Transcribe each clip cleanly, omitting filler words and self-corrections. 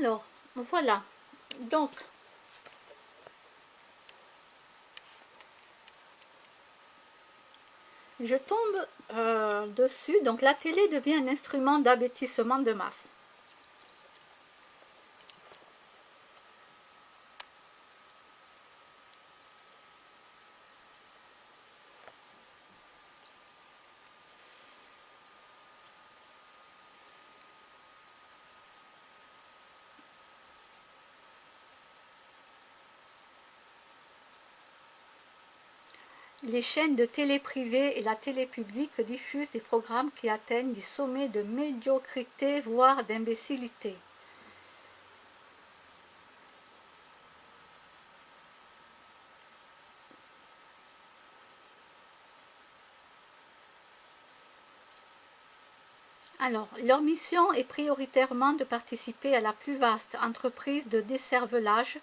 Alors, voilà. Donc, je tombe dessus. Donc, la télé devient un instrument d'abêtissement de masse. Les chaînes de télé privées et la télé publique diffusent des programmes qui atteignent des sommets de médiocrité, voire d'imbécilité. Alors, leur mission est prioritairement de participer à la plus vaste entreprise de décervelage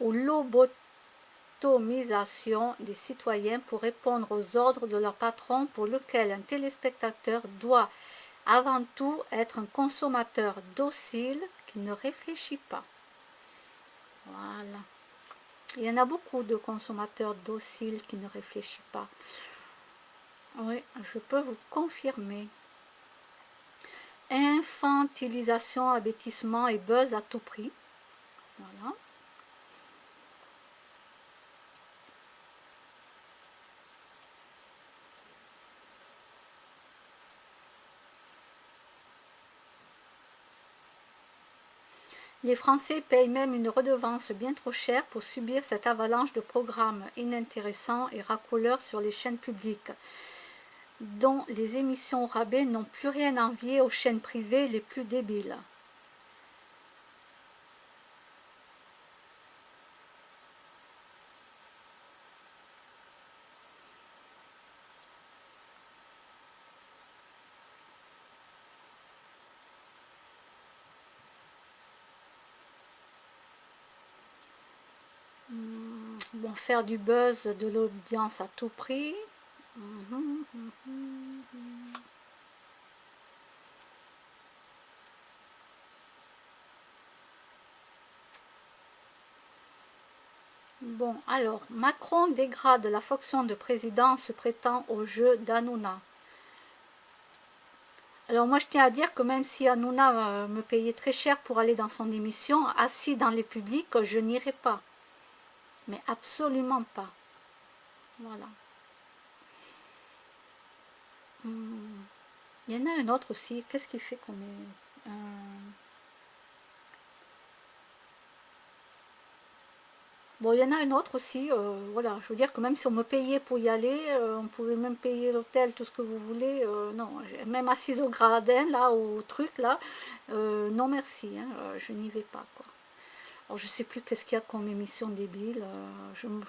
ou lobotomisation des citoyens pour répondre aux ordres de leur patron, pour lequel un téléspectateur doit avant tout être un consommateur docile qui ne réfléchit pas. Voilà. Il y en a beaucoup de consommateurs dociles qui ne réfléchissent pas. Oui, je peux vous confirmer. Infantilisation, abêtissement et buzz à tout prix. Voilà. Les Français payent même une redevance bien trop chère pour subir cette avalanche de programmes inintéressants et racoleurs sur les chaînes publiques, dont les émissions au rabais n'ont plus rien à envier aux chaînes privées les plus débiles. Bon, faire du buzz, de l'audience à tout prix. Bon, alors, Macron dégrade la fonction de président en se prêtant au jeu d'Hanouna. Alors moi je tiens à dire que même si Hanouna me payait très cher pour aller dans son émission, assis dans les publics, je n'irai pas. Mais absolument pas. Voilà. Il y en a un autre aussi. Qu'est-ce qu'il fait qu'on est... Bon, il y en a un autre aussi. Voilà, je veux dire que même si on me payait pour y aller, on pouvait même payer l'hôtel, tout ce que vous voulez. Non, même assise au gradin, là, au truc, là, non merci, hein, je n'y vais pas, quoi. Alors, je sais plus qu'est-ce qu'il y a comme émission débile. Je me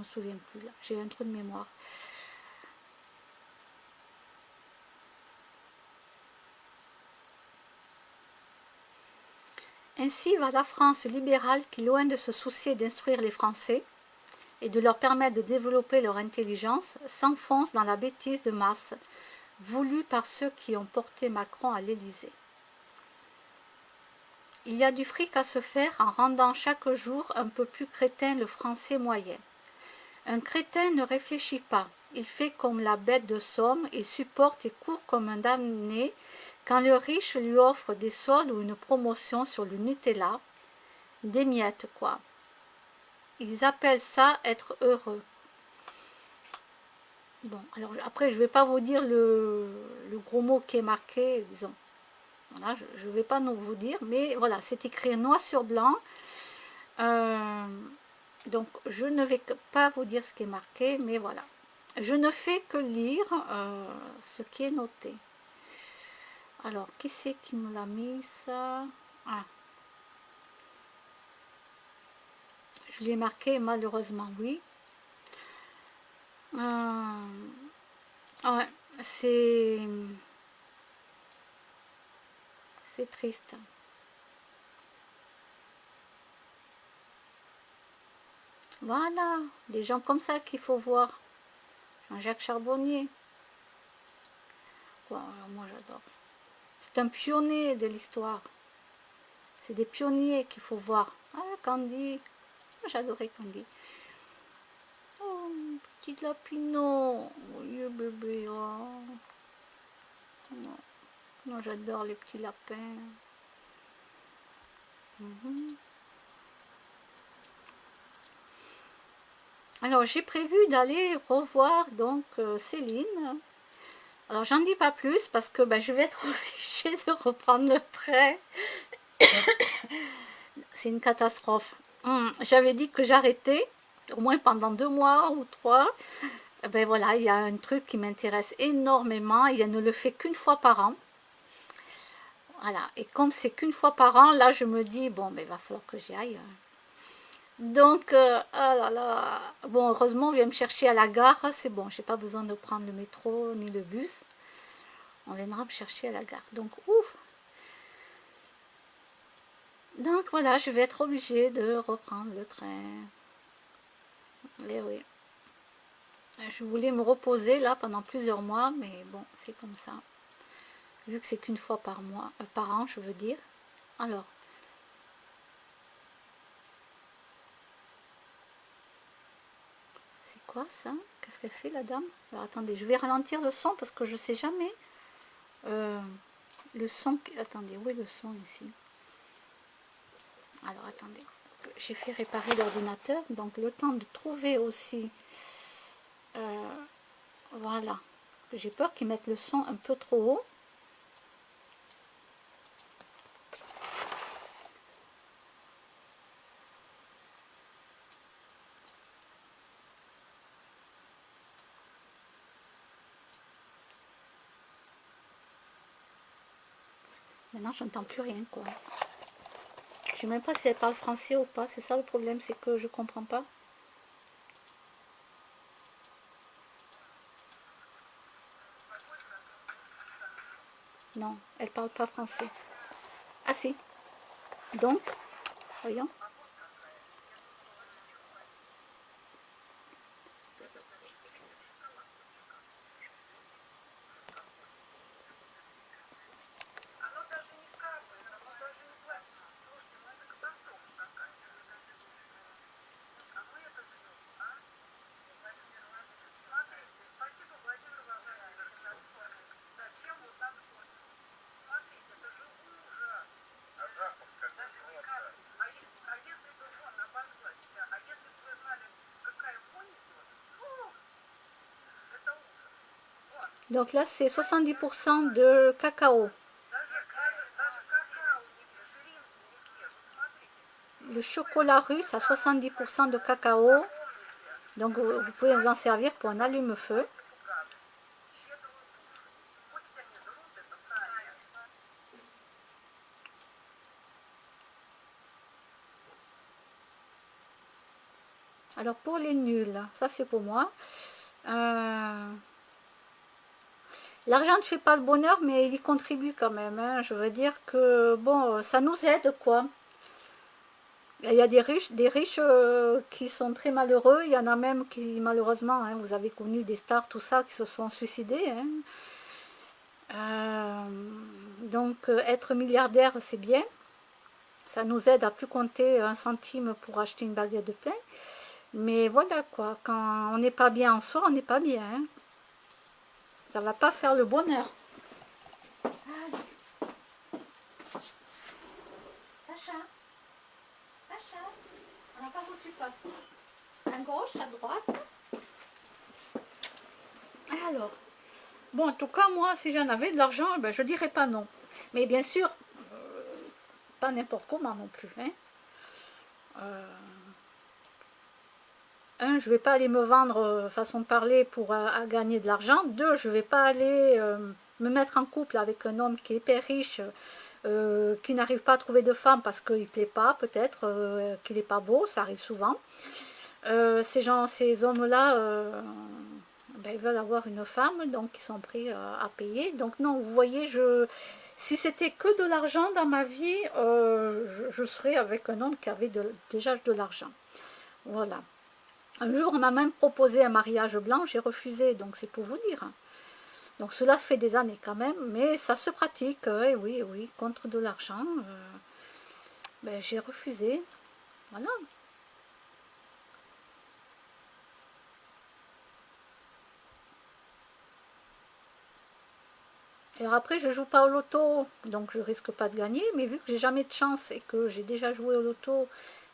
souviens plus, là. J'ai un trou de mémoire. Ainsi va la France libérale qui, loin de se soucier d'instruire les Français et de leur permettre de développer leur intelligence, s'enfonce dans la bêtise de masse, voulue par ceux qui ont porté Macron à l'Élysée. Il y a du fric à se faire en rendant chaque jour un peu plus crétin le français moyen. Un crétin ne réfléchit pas, il fait comme la bête de somme, il supporte et court comme un damné quand le riche lui offre des soldes ou une promotion sur le Nutella, des miettes quoi. Ils appellent ça être heureux. Bon, alors après je ne vais pas vous dire le gros mot qui est marqué, disons. Voilà, je ne vais pas vous dire, mais voilà, c'est écrit noir sur blanc. Donc je ne vais pas vous dire ce qui est marqué, mais voilà. Je ne fais que lire ce qui est noté. Alors, qui c'est qui me l'a mis ça? Ah. Je l'ai marqué malheureusement, oui. Ouais, c'est triste. Voilà, des gens comme ça qu'il faut voir. Jean-Jacques Charbonnier. Wow, moi j'adore. C'est un pionnier de l'histoire. C'est des pionniers qu'il faut voir. Ah, Candy, j'adorais Candy. Oh, petit lapino. Oui, bébé. Oh. Non, non j'adore les petits lapins. Mhm. Alors, j'ai prévu d'aller revoir donc Céline. Alors, j'en dis pas plus parce que ben, je vais être obligée de reprendre le train. C'est une catastrophe. J'avais dit que j'arrêtais, au moins pendant 2 mois ou 3. Eh ben voilà, il y a un truc qui m'intéresse énormément et elle ne le fait qu'une fois par an. Voilà, et comme c'est qu'une fois par an, là je me dis, bon, ben il va falloir que j'y aille. Donc, ah là là, bon, heureusement, on vient me chercher à la gare, c'est bon, j'ai pas besoin de prendre le métro ni le bus. On viendra me chercher à la gare. Donc, ouf. Donc voilà, je vais être obligée de reprendre le train. Et oui. Je voulais me reposer là pendant plusieurs mois, mais bon, c'est comme ça. Vu que c'est qu'une fois par mois, par an, je veux dire. Alors, c'est quoi ça? Qu'est-ce qu'elle fait la dame? Alors attendez, je vais ralentir le son parce que je sais jamais. Le son, attendez, où est le son ici? Alors attendez, j'ai fait réparer l'ordinateur, donc le temps de trouver aussi. Voilà. J'ai peur qu'ils mettent le son un peu trop haut. Maintenant, j'entends plus rien, quoi. Je sais même pas si elle parle français ou pas. C'est ça le problème, c'est que je comprends pas. Non, elle parle pas français. Ah si. Donc, voyons. Donc là, c'est 70% de cacao. Le chocolat russe à 70% de cacao. Donc vous pouvez vous en servir pour un allume-feu. Alors pour les nuls, ça c'est pour moi. L'argent ne fait pas le bonheur, mais il y contribue quand même. Hein. Je veux dire que bon, ça nous aide quoi. Il y a des riches qui sont très malheureux. Il y en a même qui, malheureusement, hein, vous avez connu des stars, tout ça, qui se sont suicidés. Hein. Donc, être milliardaire, c'est bien. Ça nous aide à plus compter un centime pour acheter une baguette de pain. Mais voilà quoi, quand on n'est pas bien en soi, on n'est pas bien. Hein. Ça ne va pas faire le bonheur. Sacha, Sacha, on n'a pas où tu passes. À gauche, à droite. Alors, bon, en tout cas, moi, si j'en avais de l'argent, ben, je dirais pas non. Mais bien sûr, pas n'importe comment non plus. Hein. Un, je ne vais pas aller me vendre, façon de parler, pour à gagner de l'argent. Deux, je ne vais pas aller me mettre en couple avec un homme qui est hyper riche, qui n'arrive pas à trouver de femme parce qu'il ne plaît pas, peut-être, qu'il n'est pas beau, ça arrive souvent. Ces hommes-là, ben, ils veulent avoir une femme, donc ils sont prêts à payer. Donc non, vous voyez, si c'était que de l'argent dans ma vie, je serais avec un homme qui avait déjà de l'argent. Voilà. Un jour, on m'a même proposé un mariage blanc, j'ai refusé, donc c'est pour vous dire. Donc cela fait des années quand même, mais ça se pratique, oui, oui, contre de l'argent. Ben, j'ai refusé. Voilà. Alors après, je joue pas au loto, donc je risque pas de gagner, mais vu que j'ai jamais de chance et que j'ai déjà joué au loto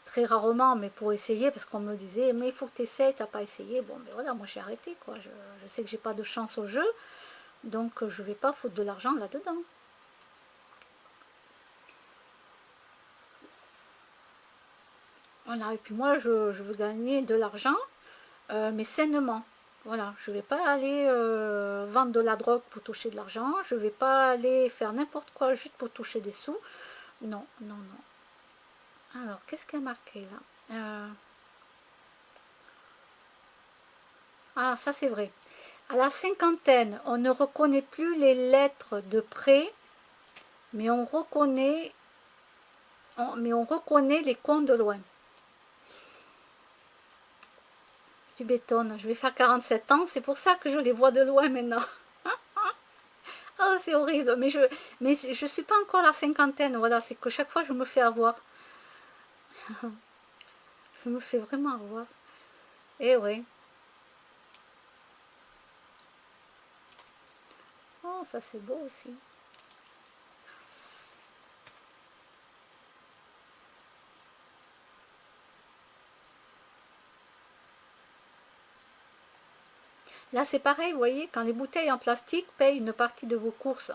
très rarement, mais pour essayer, parce qu'on me disait, mais il faut que tu essaies, t'as pas essayé. Bon, ben voilà, moi j'ai arrêté, quoi. Je sais que j'ai pas de chance au jeu, donc je vais pas foutre de l'argent là-dedans. Voilà, et puis moi, je veux gagner de l'argent, mais sainement. Voilà, je vais pas aller vendre de la drogue pour toucher de l'argent, je vais pas aller faire n'importe quoi juste pour toucher des sous. Non, non, non. Alors, qu'est-ce qu'il y a marqué là? Ah, ça c'est vrai. À la cinquantaine, on ne reconnaît plus les lettres de près, mais on reconnaît les cons de loin. Tu bétonnes, je vais faire 47 ans, c'est pour ça que je les vois de loin maintenant. Ah, c'est horrible, mais je suis pas encore à la cinquantaine, voilà, c'est que chaque fois je me fais avoir. Je me fais vraiment avoir. Eh oui. Oh, ça c'est beau aussi. Là c'est pareil, vous voyez, quand les bouteilles en plastique payent une partie de vos courses.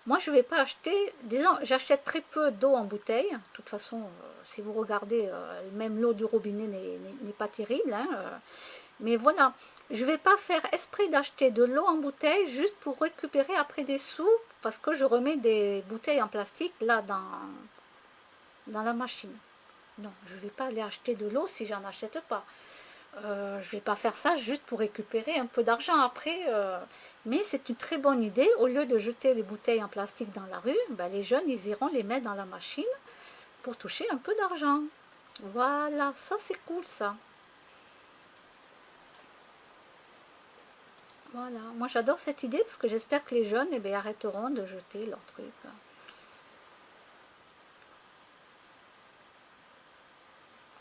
Moi, je ne vais pas acheter, disons, j'achète très peu d'eau en bouteille. De toute façon, si vous regardez, même l'eau du robinet n'est pas terrible, hein, mais voilà, je ne vais pas faire esprit d'acheter de l'eau en bouteille juste pour récupérer après des sous, parce que je remets des bouteilles en plastique là dans la machine. Non, je ne vais pas aller acheter de l'eau si j'en achète pas. Je ne vais pas faire ça juste pour récupérer un peu d'argent après. Mais c'est une très bonne idée. Au lieu de jeter les bouteilles en plastique dans la rue, ben, les jeunes, ils iront les mettre dans la machine pour toucher un peu d'argent. Voilà, ça c'est cool ça. Voilà, moi j'adore cette idée parce que j'espère que les jeunes eh bien, arrêteront de jeter leurs trucs.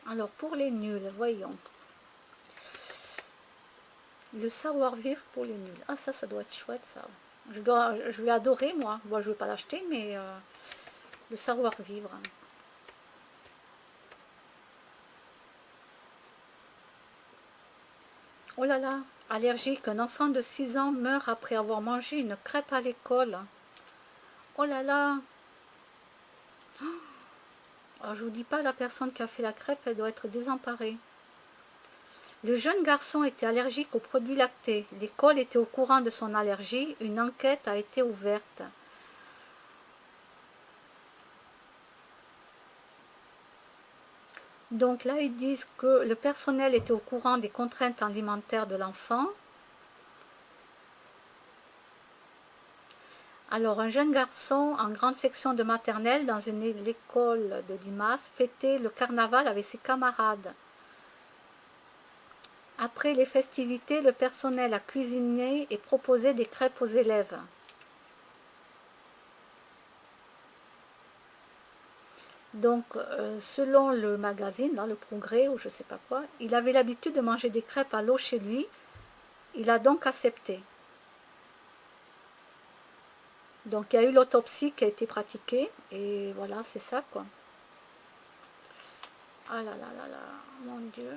Alors pour les nuls, voyons. Le savoir-vivre pour les nuls. Ah ça doit être chouette ça. Je vais adorer moi. Moi je ne vais pas l'acheter, mais le savoir-vivre. Oh là là, allergique, un enfant de 6 ans meurt après avoir mangé une crêpe à l'école. Oh là là. Alors, je vous dis pas, la personne qui a fait la crêpe, elle doit être désemparée. Le jeune garçon était allergique aux produits lactés. L'école était au courant de son allergie. Une enquête a été ouverte. Donc là, ils disent que le personnel était au courant des contraintes alimentaires de l'enfant. Alors, un jeune garçon en grande section de maternelle dans école de Limace fêtait le carnaval avec ses camarades. Après les festivités, le personnel a cuisiné et proposé des crêpes aux élèves. Donc, selon le magazine, dans le Progrès ou je ne sais pas quoi, il avait l'habitude de manger des crêpes à l'eau chez lui. Il a donc accepté. Donc, il y a eu l'autopsie qui a été pratiquée et voilà, c'est ça quoi. Ah là là là là, mon Dieu.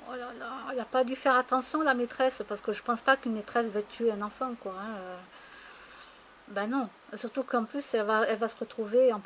Oh là là, elle n'a pas dû faire attention la maîtresse parce que je pense pas qu'une maîtresse va tuer un enfant quoi. Hein. Ben non, surtout qu'en plus elle va se retrouver en